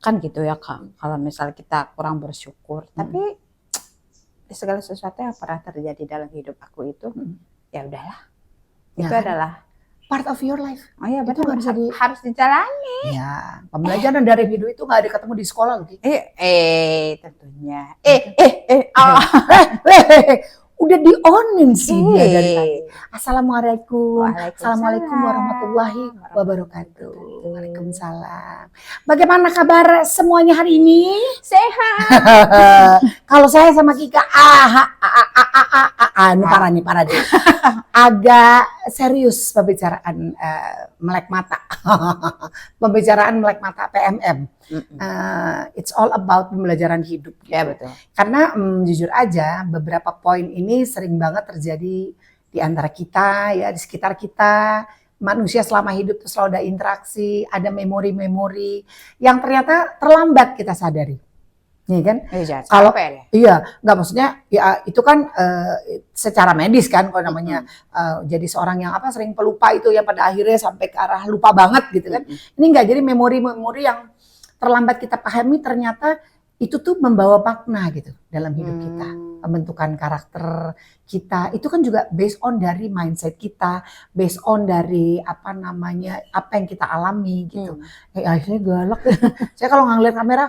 Kan gitu ya Kak, kalau misalnya kita kurang bersyukur, tapi segala sesuatu yang pernah terjadi dalam hidup aku itu, ya udahlah, Ya itu kan? adalah Part of your life. oh ya Itu benar, nggak bisa harus dijalani. Ya, pembelajaran dari hidup itu nggak ada ketemu di sekolah loh. Tentunya. Udah di-onin sih dia dari tadi. Assalamualaikum. Assalamualaikum warahmatullahi wabarakatuh. Waalaikumsalam. Bagaimana kabar semuanya hari ini? Sehat. Kalau saya sama Kika, ini parah deh. Agak serius pembicaraan melek mata. Pembicaraan melek mata PMM. It's all about pembelajaran hidup. Ya betul. Karena jujur aja beberapa poin ini sering banget terjadi di antara kita ya, di sekitar kita. Manusia selama hidup tuh selalu ada interaksi, ada memori-memori yang ternyata terlambat kita sadari. Iya kan? Kalau nggak maksudnya ya itu kan secara medis kan kalau namanya jadi seorang yang sering pelupa itu ya pada akhirnya sampai ke arah lupa banget gitu kan. Ini nggak, jadi memori-memori yang terlambat kita pahami ternyata itu tuh membawa makna gitu dalam hidup kita. Pembentukan karakter kita itu kan juga based on dari mindset kita, based on dari apa yang kita alami gitu. Akhirnya galak. Saya kalau ngeliat kamera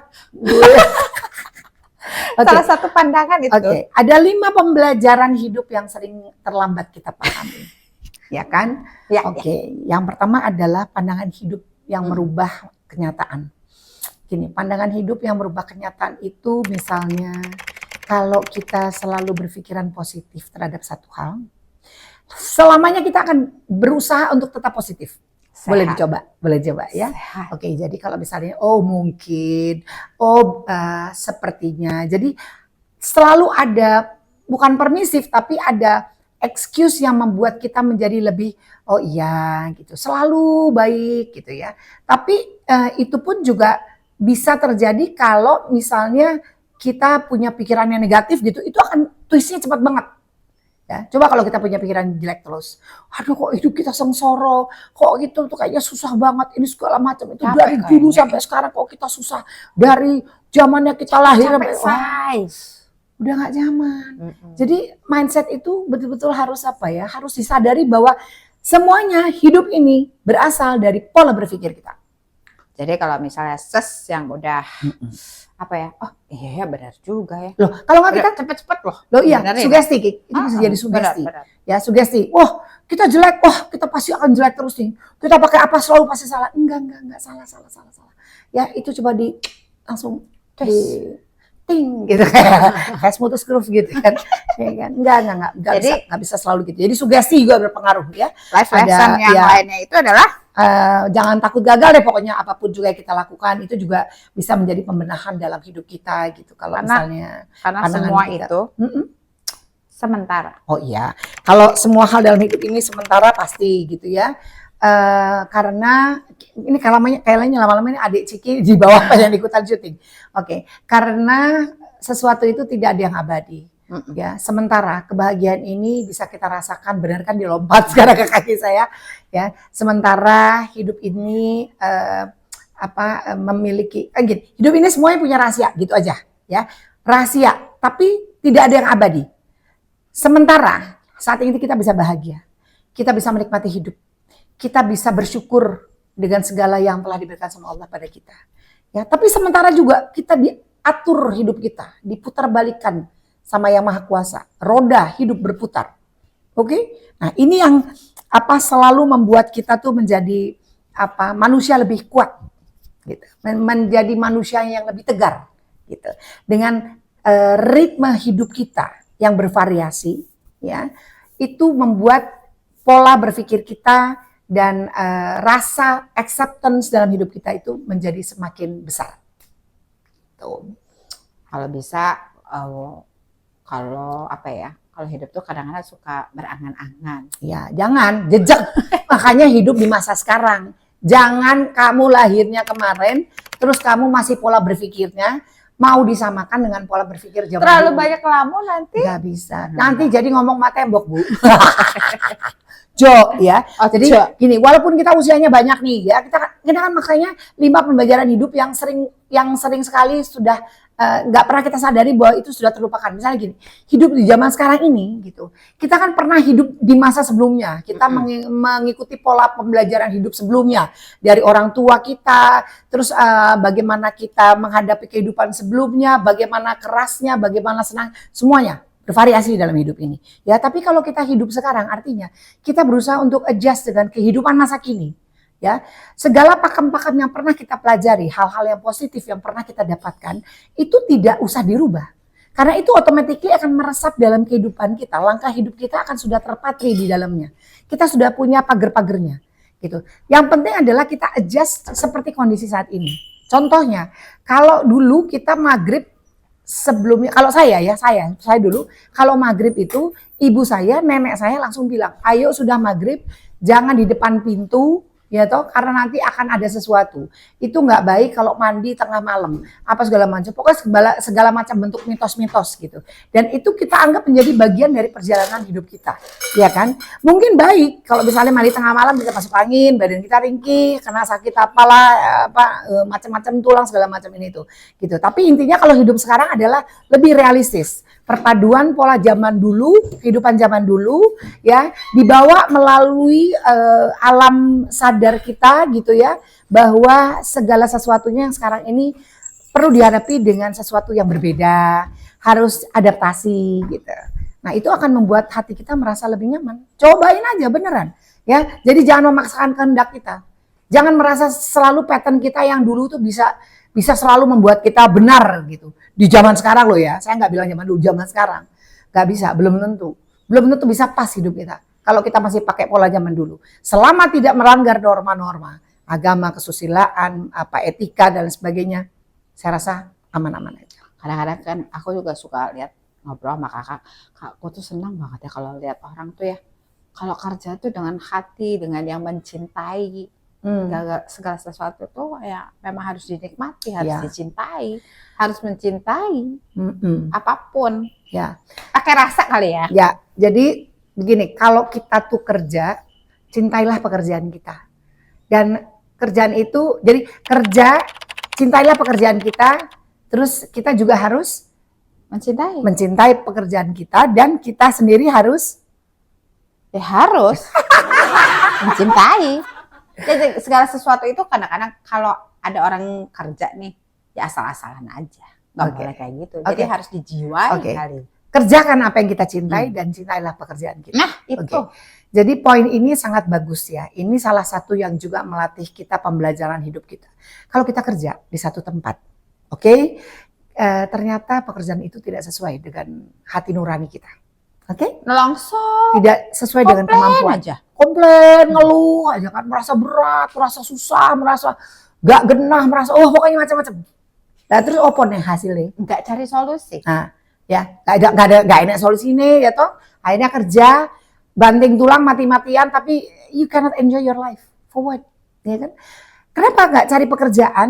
salah satu pandangan itu. Ada 5 pembelajaran hidup yang sering terlambat kita pahami. Ya kan? Ya, Yang pertama adalah pandangan hidup yang merubah kenyataan. Gini, pandangan hidup yang merubah kenyataan itu misalnya kalau kita selalu berpikiran positif terhadap satu hal, selamanya kita akan berusaha untuk tetap positif. Boleh coba ya. Jadi kalau misalnya mungkin, sepertinya. Jadi selalu ada, bukan permisif tapi ada excuse yang membuat kita menjadi lebih iya gitu. Selalu baik gitu ya. Tapi itu pun juga bisa terjadi kalau misalnya kita punya pikiran yang negatif gitu, itu akan twistnya cepat banget. Ya, coba kalau kita punya pikiran jelek terus, aduh kok hidup kita sengsara, kok gitu tuh kayaknya susah banget, ini segala macam itu dari dulu sampai sekarang kok kita susah, dari zamannya kita lahir sampai udah nggak zaman. Jadi mindset itu betul-betul harus harus disadari bahwa semuanya hidup ini berasal dari pola berpikir kita. Jadi kalau misalnya yang udah iya benar juga ya. Loh, kalau nggak kita cepet-cepet loh. Iya, sugesti, itu bisa jadi sugesti. Benar. Ya, sugesti. Kita jelek, kita pasti akan jelek terus nih. Kita pakai apa selalu pasti salah. Enggak, salah. Ya, itu coba langsung ting gitu kayak smooth groove gitu kan. Enggak bisa selalu gitu. Jadi sugesti juga berpengaruh ya. Life lesson yang lainnya itu adalah jangan takut gagal deh, pokoknya apapun juga yang kita lakukan itu juga bisa menjadi pembenahan dalam hidup kita gitu. Kalau misalnya karena semua kita, itu sementara. Oh iya, kalau semua hal dalam hidup ini sementara pasti gitu ya. Karena ini kayaknya lama-lama ini adik Ciki di bawah yang ikutan syuting. Karena sesuatu itu tidak ada yang abadi. Ya, sementara kebahagiaan ini bisa kita rasakan, benar kan dilompat sekarang ke kaki saya ya. Sementara hidup ini memiliki hidup ini semuanya punya rahasia gitu aja ya. Rahasia, tapi tidak ada yang abadi. Sementara saat ini kita bisa bahagia. Kita bisa menikmati hidup. Kita bisa bersyukur dengan segala yang telah diberikan sama Allah pada kita. Ya, tapi sementara juga kita diatur hidup kita, diputarbalikkan sama Yang Maha Kuasa. Roda hidup berputar. Nah, ini yang selalu membuat kita tuh menjadi manusia lebih kuat gitu. Menjadi manusia yang lebih tegar gitu. Dengan ritme hidup kita yang bervariasi ya. Itu membuat pola berpikir kita dan rasa acceptance dalam hidup kita itu menjadi semakin besar. Tuh. Kalau bisa kalau hidup tuh kadang-kadang suka berangan-angan. Ya, jangan jejak. Makanya hidup di masa sekarang. Jangan kamu lahirnya kemarin, terus kamu masih pola berpikirnya mau disamakan dengan pola berpikir zaman terlalu dulu. Banyak lamun nanti. Gak bisa. Nanti jadi ngomong mak tembok, Bu. Jo ya. Ojo. Jadi gini, walaupun kita usianya banyak nih ya, kita kan makanya 5 pembelajaran hidup yang sering sekali sudah nggak pernah kita sadari bahwa itu sudah terlupakan. Misalnya gini, hidup di zaman sekarang ini gitu. Kita kan pernah hidup di masa sebelumnya. Kita mengikuti pola pembelajaran hidup sebelumnya dari orang tua kita, terus bagaimana kita menghadapi kehidupan sebelumnya, bagaimana kerasnya, bagaimana senang, semuanya bervariasi dalam hidup ini. Ya, tapi kalau kita hidup sekarang artinya kita berusaha untuk adjust dengan kehidupan masa kini. Ya, segala pakem-pakem yang pernah kita pelajari, hal-hal yang positif yang pernah kita dapatkan, itu tidak usah dirubah. Karena itu otomatis akan meresap dalam kehidupan kita. Langkah hidup kita akan sudah terpatri di dalamnya. Kita sudah punya pagar-pagernya. Gitu. Yang penting adalah kita adjust seperti kondisi saat ini. Contohnya, kalau dulu kita maghrib sebelumnya, kalau saya dulu, kalau maghrib itu ibu saya, nenek saya langsung bilang, ayo sudah maghrib, jangan di depan pintu, ya toh, karena nanti akan ada sesuatu. Itu nggak baik kalau mandi tengah malam, apa segala macam. Pokoknya segala macam bentuk mitos-mitos gitu. Dan itu kita anggap menjadi bagian dari perjalanan hidup kita, ya kan? Mungkin baik kalau misalnya mandi tengah malam kita masuk angin, badan kita ringkih, kena sakit apalah, macam-macam tulang segala macam ini tuh, gitu. Tapi intinya kalau hidup sekarang adalah lebih realistis. Perpaduan pola zaman dulu, kehidupan zaman dulu, ya, dibawa melalui alam sadar kita gitu ya, bahwa segala sesuatunya yang sekarang ini perlu dihadapi dengan sesuatu yang berbeda, harus adaptasi gitu. Nah, itu akan membuat hati kita merasa lebih nyaman. Cobain aja beneran, ya. Jadi jangan memaksakan kehendak kita. Jangan merasa selalu pattern kita yang dulu tuh bisa selalu membuat kita benar gitu. Di zaman sekarang loh ya, saya nggak bilang zaman dulu, zaman sekarang. Nggak bisa, belum tentu. Belum tentu bisa pas hidup kita. Kalau kita masih pakai pola zaman dulu. Selama tidak melanggar norma-norma, agama, kesusilaan, etika dan sebagainya, saya rasa aman-aman aja. Kadang-kadang kan aku juga suka lihat ngobrol sama kakakku tuh senang banget ya kalau lihat orang tuh ya, kalau kerja tuh dengan hati, dengan yang mencintai. Segala sesuatu tuh ya memang harus dinikmati, harus dicintai, harus mencintai apapun. Ya. Pakai rasa kali ya. Ya, jadi begini, kalau kita tuh kerja, cintailah pekerjaan kita. Dan kerjaan itu, jadi kerja, cintailah pekerjaan kita, terus kita juga harus mencintai pekerjaan kita, dan kita sendiri harus mencintai. Jadi segala sesuatu itu kadang-kadang kalau ada orang kerja nih, ya asal-asalan aja. Nggak boleh kayak gitu. Jadi harus dijiwai kali. Kerjakan apa yang kita cintai dan cintailah pekerjaan kita. Nah, itu. Jadi poin ini sangat bagus ya. Ini salah satu yang juga melatih kita pembelajaran hidup kita. Kalau kita kerja di satu tempat, ternyata pekerjaan itu tidak sesuai dengan hati nurani kita. Langsung tidak sesuai dengan kemampuan aja. Komplain, ngeluh aja kan, merasa berat, merasa susah, merasa gak genah, merasa pokoknya macam-macam. Nah, terus opon yang hasilnya nggak cari solusi. Nah, ya nggak enak solusi ini ya toh. Akhirnya kerja banting tulang mati-matian, tapi you cannot enjoy your life. For what? Ya kan? Kenapa nggak cari pekerjaan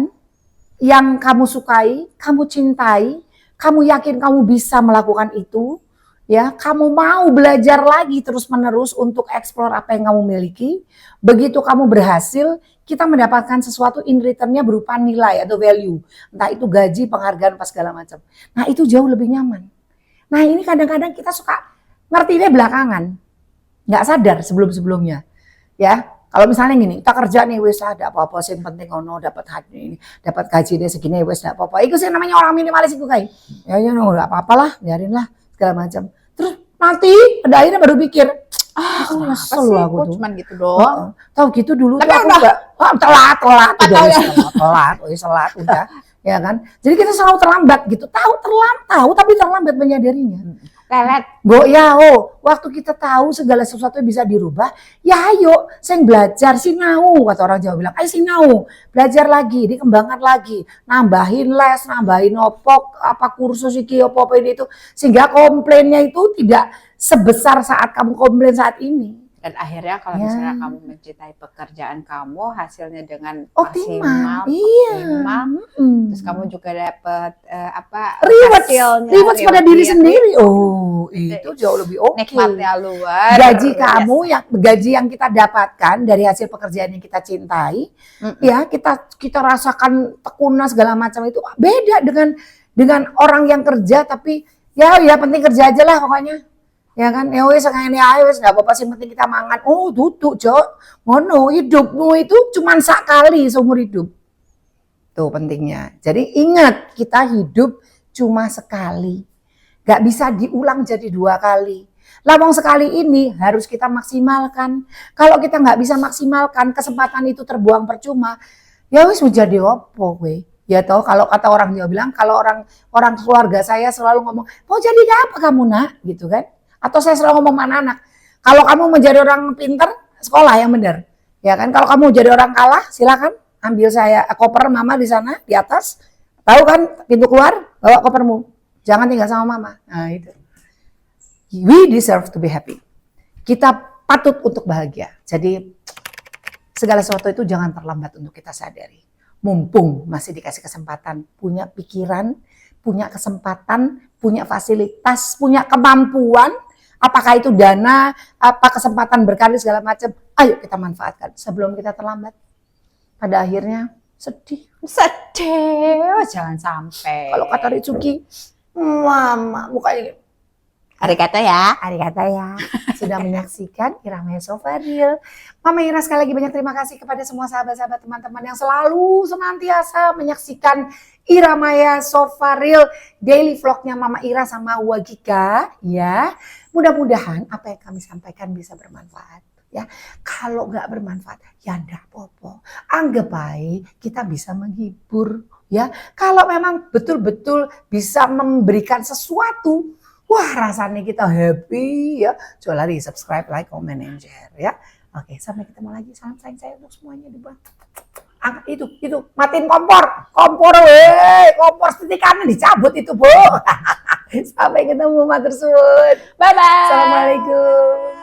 yang kamu sukai, kamu cintai, kamu yakin kamu bisa melakukan itu? Ya, kamu mau belajar lagi terus-menerus untuk explore apa yang kamu miliki. Begitu kamu berhasil, kita mendapatkan sesuatu in return-nya berupa nilai atau value. Entah itu gaji, penghargaan, apa segala macam. Nah, itu jauh lebih nyaman. Nah, ini kadang-kadang kita suka ngertinya belakangan. Nggak sadar sebelum-sebelumnya. Ya, kalau misalnya gini, kita kerja nih, wes ada apa-apa sih, yang penting dapat ini, dapat gaji deh segini, wes enggak apa-apa. Itu sih namanya orang minimalis itu kayak. Ya enggak apa-apalah, biarinlah segala macam. Terus nanti pada akhirnya baru pikir, nyesel loh aku tuh. Cuman gitu doang. Tahu gitu dulu tapi tuh aku enggak telat udah. Ya kan? Jadi kita selalu terlambat gitu. Tahu tapi terlambat menyadarinya. Lelet. Waktu kita tahu segala sesuatu bisa dirubah, ya ayo, sing belajar sinau, kata orang Jawa bilang, ayo sinau, belajar lagi, dikembangkan lagi, nambahin les, nambahin kursus iki apa ini itu, sehingga komplainnya itu tidak sebesar saat kamu komplain saat ini. Dan akhirnya kalau Ya. misalnya kamu mencintai pekerjaan kamu, hasilnya dengan Optimal. maksimal, Iya. optimal, Mm. terus kamu juga dapat Rewards, hasilnya, rewards pada diri reward, sendiri. Oh, itu jauh lebih oke. nikmatnya luar Gaji biasa. kamu gaji yang kita dapatkan dari hasil pekerjaan yang kita cintai, ya kita rasakan tekunan segala macam itu beda dengan orang yang kerja tapi ya penting kerja aja lah pokoknya. Ya kan, ya wes ngene ae wes enggak apa-apa sih penting kita mangan. Oh, duduk, Cok. Ngono, hidupmu itu cuma sekali seumur hidup. Tuh pentingnya. Jadi ingat, kita hidup cuma sekali. Gak bisa diulang jadi 2 kali. Lawang sekali ini harus kita maksimalkan. Kalau kita nggak bisa maksimalkan, kesempatan itu terbuang percuma. Ya wis jadi opo kowe? Ya toh kalau kata orang Jawa bilang, kalau orang keluarga saya selalu ngomong, mau jadi apa kamu nak? Gitu kan? Atau saya selalu ngomong sama anak, kalau kamu menjadi orang pinter, sekolah yang benar. Ya kan? Kalau kamu jadi orang kalah, silakan ambil saya koper mama di sana di atas. Tahu kan pintu keluar, bawa kopermu. Jangan tinggal sama mama. Nah itu. We deserve to be happy. Kita patut untuk bahagia. Jadi segala sesuatu itu jangan terlambat untuk kita sadari. Mumpung masih dikasih kesempatan, punya pikiran, punya kesempatan, punya fasilitas, punya kemampuan, apakah itu dana, apa kesempatan berkarir segala macam, ayo kita manfaatkan sebelum kita terlambat. Pada akhirnya sedih. Jangan sampai. Kalau kata Ritsuki, mama mukanya Arigato ya. Arigato ya. Sudah menyaksikan Iramaya Sofa Real. Mama Ira sekali lagi banyak terima kasih kepada semua sahabat-sahabat teman-teman yang selalu senantiasa menyaksikan Iramaya Sofa Real daily vlognya Mama Ira sama Wagika ya. Mudah-mudahan apa yang kami sampaikan bisa bermanfaat ya. Kalau nggak bermanfaat ya enggak apa-apa. Anggap baik kita bisa menghibur ya. Kalau memang betul-betul bisa memberikan sesuatu, wah rasanya kita happy ya. Coba lari subscribe, like, comment, and share ya. Oke, sampai ketemu lagi. Salam sayang saya untuk semuanya di bawah. Angkat itu, matiin kompor kompor setikannya dicabut itu Bu. Sampai ketemu matur suwun. Bye bye. Assalamualaikum.